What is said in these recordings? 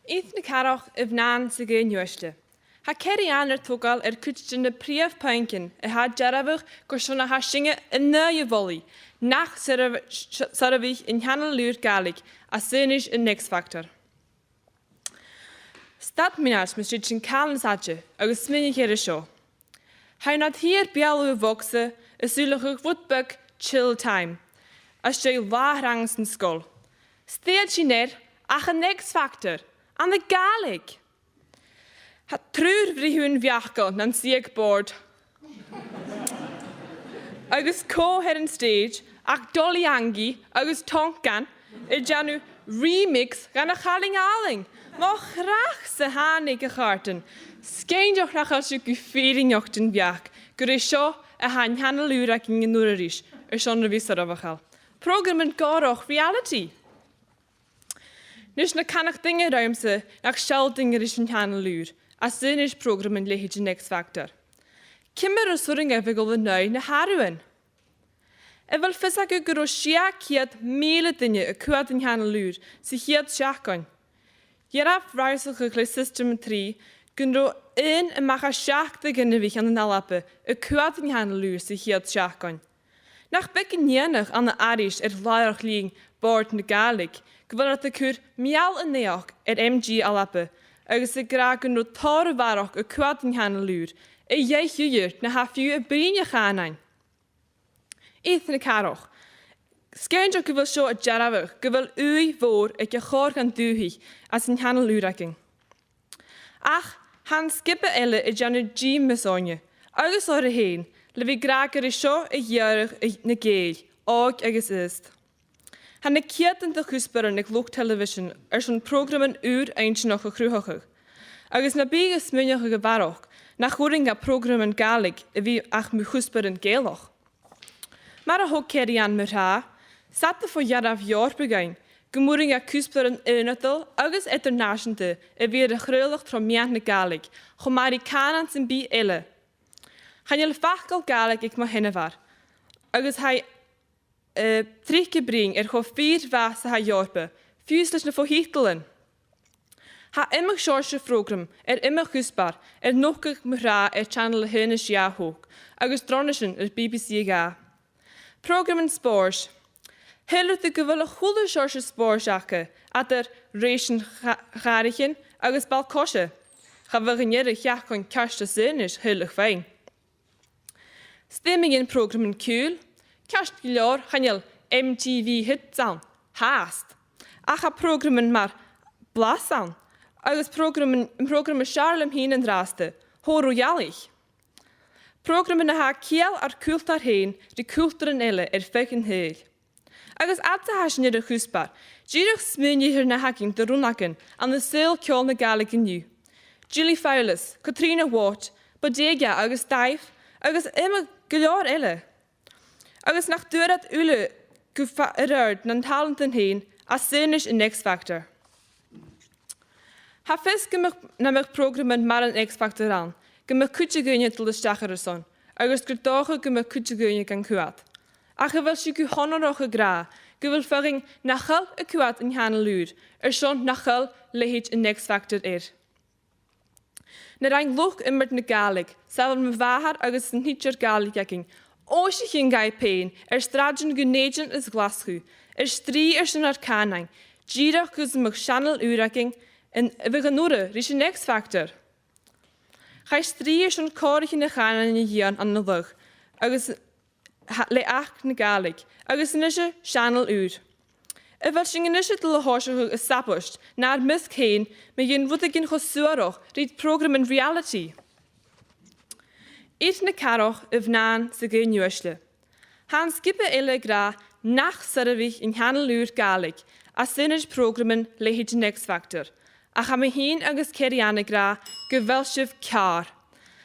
Eithne carach ifnan sy gyn ywysle. Ha ceri an'r togal cwtyn y priaf paenkin ha jarafach gwrsona ha singe yn y voli, nach sarafich in hanel lŵr galig a synish in X Factor. Stad minas mis rydyn calens adje, agus sminig hier sio. Hai nad hier bialu vokse, sylwch voetbuk chill time, as je lahrangs in skol. Steed je neer, ach een X Factor, aan de galig. Ha trúr bhrí hún bheachgal nan siag board. Agus có head on stage, ach dolly angi, agus tonkan, janu remix gan a chaling aling. Má chrach sa hánig a chartan. Skeindioch nach as go féringocht in beach, gur é seo a hain hanna lúra gin an nuaris, son na vísar a bhachal. Program an gároch reality. Nus na canach dinge ruimse nach sheldinge is an hanna lúr. As sy'n eich program yn lehi yn X Factor. Cymmer o swring efegol y neu na harwyn. Efel ffysag y gyro sia ciad mil y dynia y cwad yn hanol lŵr sy'n hiad siacon. Iaraf raisach y glai system 3 gynro un y macha siach dy gynnafich an y nalape y cwad yn hanol lŵr sy'n hiad siacon. Nach bec yn nianach an y arish lairach liing bord na galig gyfalad y cwr mial yn neoch MG alape agus y gra gynno tor y farach y cwad yn hanol lŵr, ieich yw'r na haffiw y brin y chanain. Eithne caroch. Sgeindro gyfel sio y jarafach, gyfel wy fôr y gychor gan dŵhi as yn hanol lŵr agin. Ach, han skibbe elle y janu G mysonia, agus o'r hyn, le fi gra gyda sio y iarach na geil, og agus ist. Han kiad yn ddechwysbyr yn glwch television sy'n program yn eintje nog chrwhochig. Agus na big smynioch y gyfarach, na chwring a program yn galig y fi ach mi chwysbyr yn geloch. Mae'r hog cerian myr ha, sat y ffo jaraf ior begain, gymwring a cwysbyr yn unadol agus international y fi y chrylach tro miant na galig, chom mar I canan sy'n bi ele. Han yw'r fachgal galig ik ma hynafar, agus hai Trike bring go 4 vase ha jorpe, fusles na fo hitelen. Ha immer sjorse program immer gusbar, nokkig mra channel hunnes ja hoog, agus dronneschen BBC ga. Program en spors. Hiller de gewille goede sjorse sporsjake, at ration garichen, agus balkosje. Ga we genjere ja kon karste zinnisch hillig fijn. Stemming in program en kuul. Kast gilor chanel MTV hit sound haast. Ach a programmen mar blas sound. Agus programmen Charlem heen en draste. Ho royalig. Programmen ha kiel ar kultar heen, de kulturen elle feken heel. Agus atse hasje de husbar. Girig smunje hier na haking de runaken an de seel kjol na galig in nu. Julie Fowles, Katrina Watt, Bodega agus Dive, agus immer gilor elle. Agus nach dúrat ule gyfarryd na'n talent yn hyn a synish in X Factor. Ha fes gymach na mech program yn mar yn X Factor an, gymach cwtio gynnu til y stachar y son, agus gyrdocha gymach cwtio gynnu gan cwad. Ach yfel si gw honoroch y gra, gyfel ffyring nachal y cwad yn hanol lŵr, son nachal lehid in X Factor Na rhain lwch ymmert na galig, safel my fahar agus yn hitio'r galig aging, Os ich in gai pein, stradjen gunegen is glasgow, stri sy'n ar canain, girach gws mych channel uraking, en veganure, rich een X Factor. Gai stri sy'n corig in de canain in hier an de lug, agus le ach na galig, agus nisje channel ur. Wel sy'n nisje de horsig is sapost, naar mis heen, me jen wat ik in gosuaroch, reed program in reality. Eithne caroch ifnan sy gyn ywysle. Han skippe elle gra nach sarafich in hanol lŵr galig a synish programmen lehid in X Factor. Ach am hyn agus cerianne gra gewelsif car.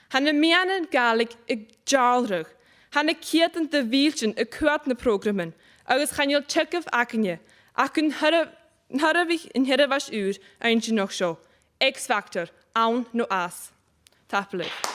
Han mianen galig jarlrug. Han kiet in de wielchen kwad na programmen. Agus chanjol tjekov akanje. Ach kun harravich in herrewas uur eindje nog show. X Factor, aun no as. Tappelig.